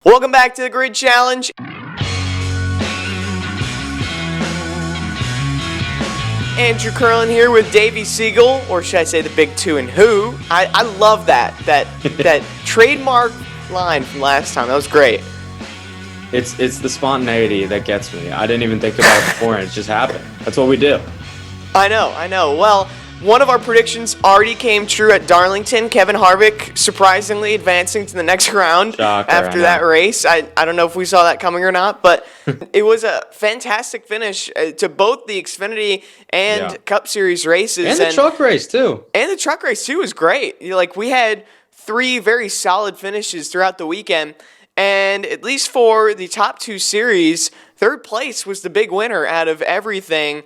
Welcome back to the Grid Challenge. Andrew Kurland here with Davey Siegel, or should I say the Big Two and Who. I love that trademark line from last time. That was great. It's the spontaneity that gets me. I didn't even think about it before, and it just happened. That's what we do. I know. Well, one of our predictions already came true at Darlington. Kevin Harvick surprisingly advancing to the next round. Shocker, after that race. I don't know if we saw that coming or not, but it was a fantastic finish to both the Xfinity and Cup Series races. And the truck race, too. And the truck race, too, was great. We had 3 very solid finishes throughout the weekend. And at least for the top 2 series, third place was the big winner out of everything.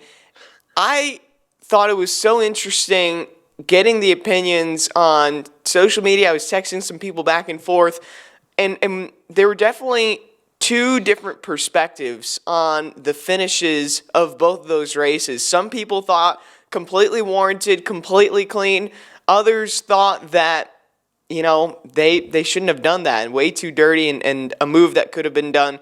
I thought it was so interesting getting the opinions on social media. I was texting some people back and forth, and there were definitely 2 different perspectives on the finishes of both of those races. Some people thought completely warranted, completely clean. Others thought that, they shouldn't have done that, and way too dirty, and a move that could have been done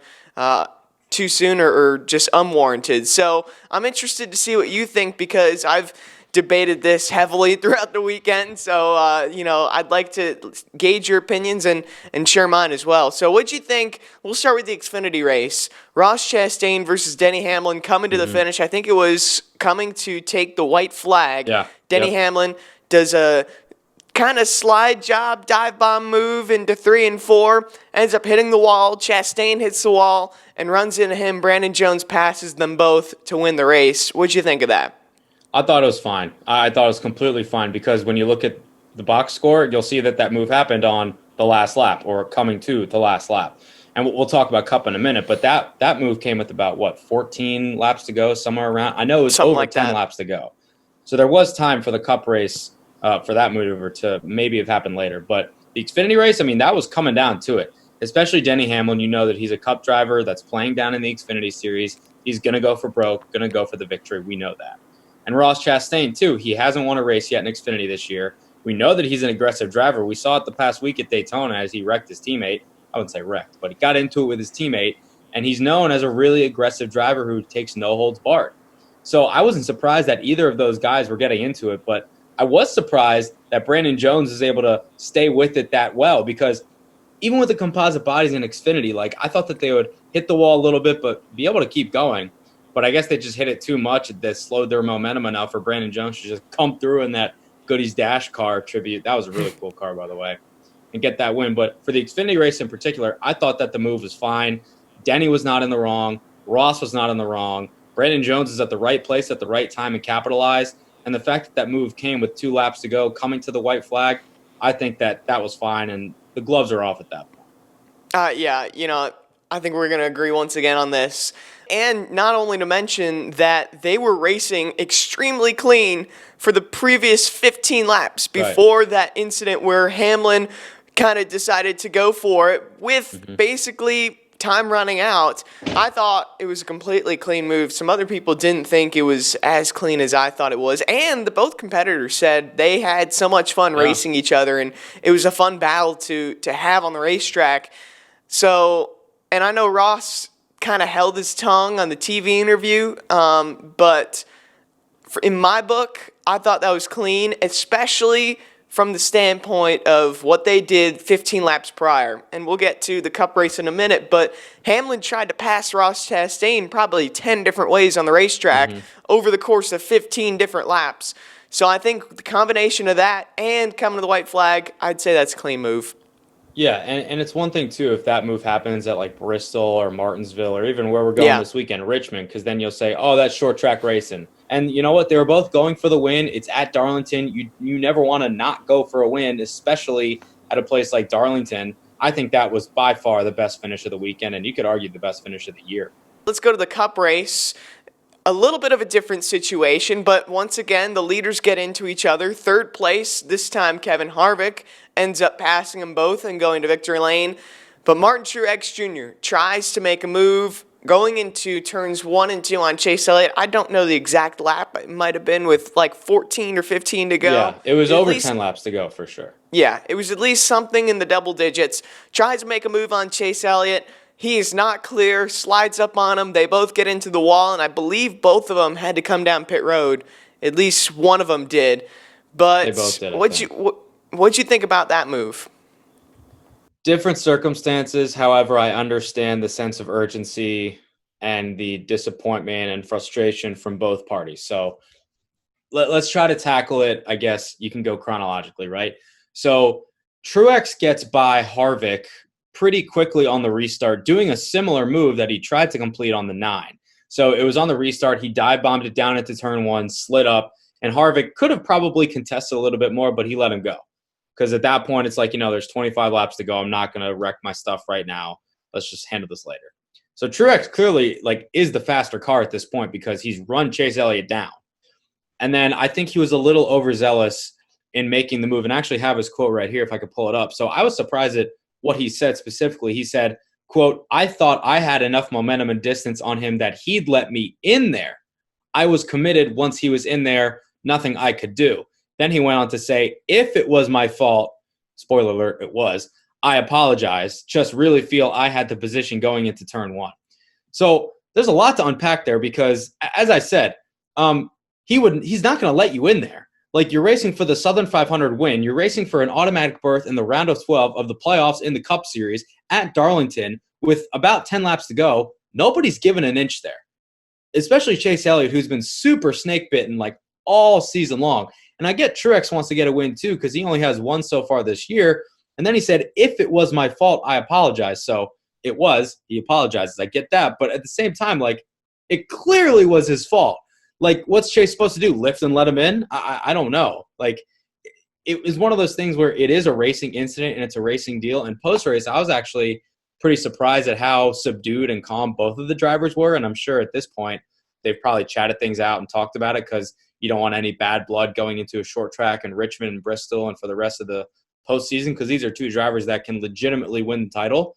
too soon or just unwarranted. So I'm interested to see what you think, because I've debated this heavily throughout the weekend. So, I'd like to gauge your opinions and share mine as well. So what'd you think? We'll start with the Xfinity race. Ross Chastain versus Denny Hamlin coming to the finish. I think it was coming to take the white flag. Yeah. Denny Hamlin does a kind of slide job, dive bomb move into 3 and 4, ends up hitting the wall. Chastain hits the wall and runs into him. Brandon Jones passes them both to win the race. What'd you think of that? I thought it was fine. I thought it was completely fine, because when you look at the box score, you'll see that move happened on the last lap, or coming to the last lap. And we'll talk about Cup in a minute, but that move came with about, 14 laps to go, somewhere around? I know it was something over like 10 laps to go. So there was time for the Cup race for that maneuver to maybe have happened later. But the Xfinity race, that was coming down to it. Especially Denny Hamlin, you know that he's a Cup driver that's playing down in the Xfinity Series. He's going to go for broke, going to go for the victory. We know that. And Ross Chastain, too, he hasn't won a race yet in Xfinity this year. We know that he's an aggressive driver. We saw it the past week at Daytona as he wrecked his teammate. I wouldn't say wrecked, but he got into it with his teammate. And he's known as a really aggressive driver who takes no holds barred. So I wasn't surprised that either of those guys were getting into it, but I was surprised that Brandon Jones is able to stay with it that well, because even with the composite bodies in Xfinity, I thought that they would hit the wall a little bit but be able to keep going. But I guess they just hit it too much that slowed their momentum enough for Brandon Jones to just come through in that Goodies Dash car tribute. That was a really cool car, by the way, and get that win. But for the Xfinity race in particular, I thought that the move was fine. Denny was not in the wrong. Ross was not in the wrong. Brandon Jones is at the right place at the right time and capitalized. And the fact that move came with 2 laps to go, coming to the white flag, I think that was fine, and the gloves are off at that point. I think we're going to agree once again on this. And not only to mention that they were racing extremely clean for the previous 15 laps before that incident where Hamlin kind of decided to go for it with basically time running out. I thought it was a completely clean move. Some other people didn't think it was as clean as I thought it was. And both competitors said they had so much fun racing each other, and it was a fun battle to have on the racetrack. So, and I know Ross kind of held his tongue on the TV interview, but in my book, I thought that was clean, especially from the standpoint of what they did 15 laps prior. And we'll get to the Cup race in a minute, but Hamlin tried to pass Ross Chastain probably 10 different ways on the racetrack over the course of 15 different laps. So I think the combination of that and coming to the white flag, I'd say that's a clean move. Yeah, and it's one thing, too, if that move happens at Bristol or Martinsville or even where we're going this weekend, Richmond, because then you'll say, oh, that's short track racing. And you know what? They were both going for the win. It's at Darlington. You never want to not go for a win, especially at a place like Darlington. I think that was by far the best finish of the weekend, and you could argue the best finish of the year. Let's go to the Cup race. A little bit of a different situation, but once again, the leaders get into each other. Third place, this time Kevin Harvick ends up passing them both and going to victory lane. But Martin Truex Jr. tries to make a move, going into turns 1 and 2 on Chase Elliott, I don't know the exact lap. It might have been with like 14 or 15 to go. Yeah, it was At over least, 10 laps to go for sure. yeah, it was at least something in the double digits. Tries to make a move on Chase Elliott. He is not clear, slides up on him. They both get into the wall, and I believe both of them had to come down pit road. At least one of them did. They But both did, I think. what'd you think about that move? Different circumstances. However, I understand the sense of urgency and the disappointment and frustration from both parties. So let's try to tackle it. I guess you can go chronologically, right? So Truex gets by Harvick pretty quickly on the restart, doing a similar move that he tried to complete on the 9. So it was on the restart. He dive bombed it down into turn 1, slid up, and Harvick could have probably contested a little bit more, but he let him go. Because at that point, it's like, there's 25 laps to go. I'm not going to wreck my stuff right now. Let's just handle this later. So Truex clearly is the faster car at this point because he's run Chase Elliott down. And then I think he was a little overzealous in making the move, and I actually have his quote right here if I could pull it up. So I was surprised at what he said specifically. He said, quote, "I thought I had enough momentum and distance on him that he'd let me in there. I was committed once he was in there, nothing I could do." Then he went on to say, "If it was my fault," spoiler alert, it was, "I apologize. Just really feel I had the position going into turn 1." So there's a lot to unpack there because, as I said, he's not going to let you in there. Like, you're racing for the Southern 500 win. You're racing for an automatic berth in the round of 12 of the playoffs in the Cup Series at Darlington with about 10 laps to go. Nobody's given an inch there, especially Chase Elliott, who's been super snake bitten like all season long. And I get Truex wants to get a win too because he only has one so far this year. And then he said, "If it was my fault, I apologize." So it was. He apologizes. I get that. But at the same time, it clearly was his fault. What's Chase supposed to do? Lift and let him in? I don't know. It was one of those things where it is a racing incident and it's a racing deal. And post-race, I was actually pretty surprised at how subdued and calm both of the drivers were. And I'm sure at this point, they've probably chatted things out and talked about it because you don't want any bad blood going into a short track in Richmond and Bristol and for the rest of the postseason because these are two drivers that can legitimately win the title.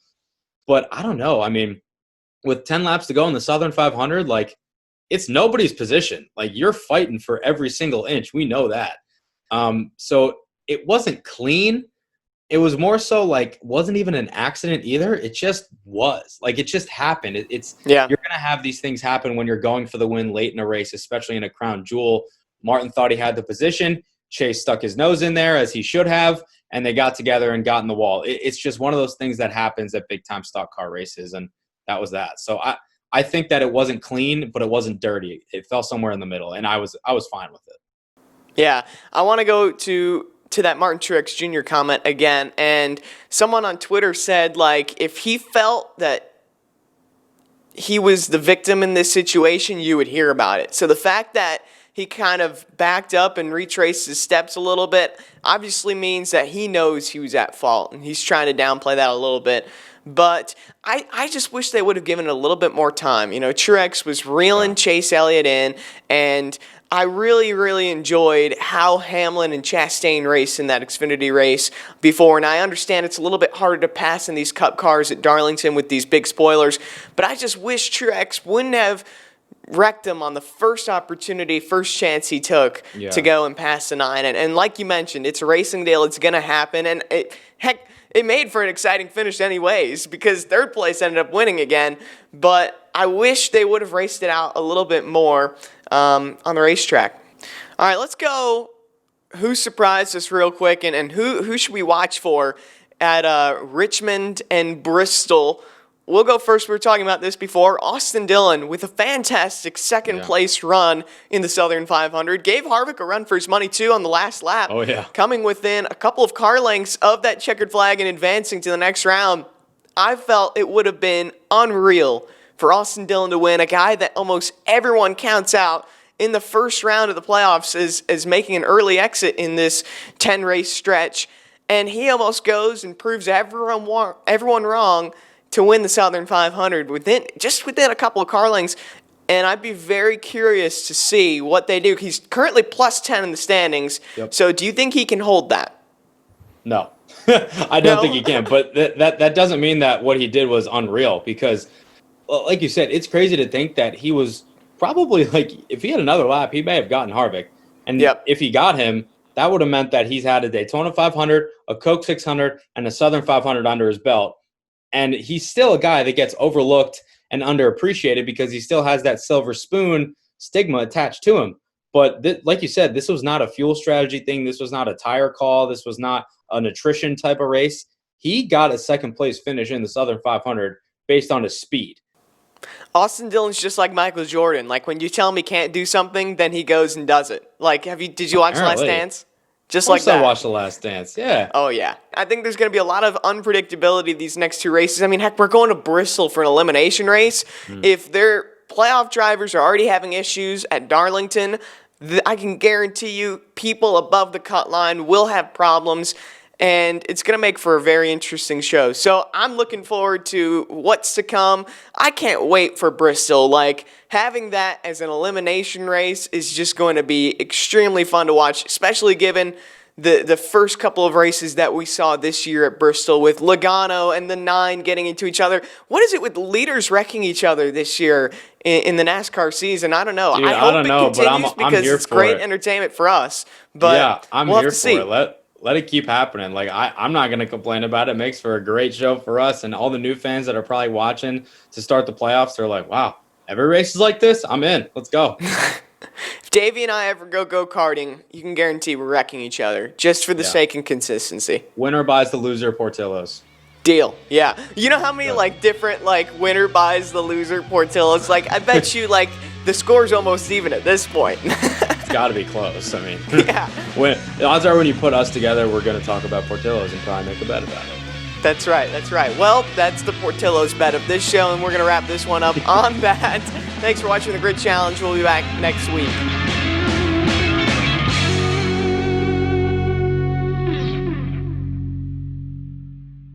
But I don't know. I mean, with 10 laps to go in the Southern 500, it's nobody's position. You're fighting for every single inch. We know that. So it wasn't clean. It was more so wasn't even an accident either. It just was. It just happened. You're going to have these things happen when you're going for the win late in a race, especially in a crown jewel. Martin thought he had the position. Chase stuck his nose in there as he should have, and they got together and got in the wall. It's just one of those things that happens at big-time stock car races, and that was that. So I think that it wasn't clean, but it wasn't dirty. It fell somewhere in the middle, and I was fine with it. Yeah, I want to go to that Martin Truex Jr. comment again, and someone on Twitter said, if he felt that he was the victim in this situation, you would hear about it. So the fact that he kind of backed up and retraced his steps a little bit obviously means that he knows he was at fault, and he's trying to downplay that a little bit. But I just wish they would have given it a little bit more time. Truex was reeling Chase Elliott in, and I really, really enjoyed how Hamlin and Chastain raced in that Xfinity race before. And I understand it's a little bit harder to pass in these Cup cars at Darlington with these big spoilers, but I just wish Truex wouldn't have wrecked him on the first opportunity, first chance he took to go and pass the 9. And like you mentioned, it's a racing deal. It's going to happen. And it made for an exciting finish anyways because third place ended up winning again. But I wish they would have raced it out a little bit more on the racetrack. All right, let's go. Who surprised us real quick, and who should we watch for at Richmond and Bristol? We'll go first. We were talking about this before. Austin Dillon with a fantastic second-place run in the Southern 500. Gave Harvick a run for his money, too, on the last lap. Oh, yeah. Coming within a couple of car lengths of that checkered flag and advancing to the next round. I felt it would have been unreal for Austin Dillon to win, a guy that almost everyone counts out in the first round of the playoffs as making an early exit in this 10-race stretch. And he almost goes and proves everyone wrong to win the Southern 500 within a couple of car lengths. And I'd be very curious to see what they do. He's currently plus 10 in the standings. Yep. So do you think he can hold that? No, I don't think he can. But that doesn't mean that what he did was unreal because Well, like you said, it's crazy to think that he was probably like, if he had another lap, he may have gotten Harvick. And Yep. if he got him, that would have meant that he's had a Daytona 500, a Coke 600, and a Southern 500 under his belt. And he's still a guy that gets overlooked and underappreciated because he still has that silver spoon stigma attached to him. But like you said, this was not a fuel strategy thing. This was not a tire call. This was not a nutrition type of race. He got a second place finish in the Southern 500 based on his speed. Austin Dillon's just like Michael Jordan. Like, when you tell him he can't do something, then he goes and does it. Like, did you watch Last Apparently. Dance? Just Of like course I that. watched The Last Dance. Yeah. Oh, yeah. I think there's going to be a lot of unpredictability these next two races. I mean, heck, we're going to Bristol for an elimination race. If their playoff drivers are already having issues at Darlington, I can guarantee you people above the cut line will have problems, and it's going to make for a very interesting show. So I'm looking forward to what's to come. I can't wait for Bristol. Like, having that as an elimination race is just going to be extremely fun to watch, especially given the first couple of races that we saw this year at Bristol with Logano and the 9 getting into each other. What is it with leaders wrecking each other this year in the NASCAR season? I don't know. Dude, I hope don't it know, but continues I'm because here it's for great it. entertainment for us. But yeah, I'm we'll here have to see. for it. Let it keep happening. Like I'm not going to complain about it. It makes for a great show for us and all the new fans that are probably watching to start the playoffs. They're like, wow, every race is like this. I'm in. Let's go. If Davey and I ever go karting, you can guarantee we're wrecking each other just for the sake and consistency. Winner buys the loser Portillo's. Deal. Yeah. You know how many different winner buys the loser Portillo's? Like, I bet you the score's almost even at this point. It's got to be close. I mean, Yeah. The odds are when you put us together, we're going to talk about Portillo's and probably make a bet about it. That's right. Well, that's the Portillo's bet of this show, and we're going to wrap this one up on that. Thanks for watching the Grid Challenge. We'll be back next week.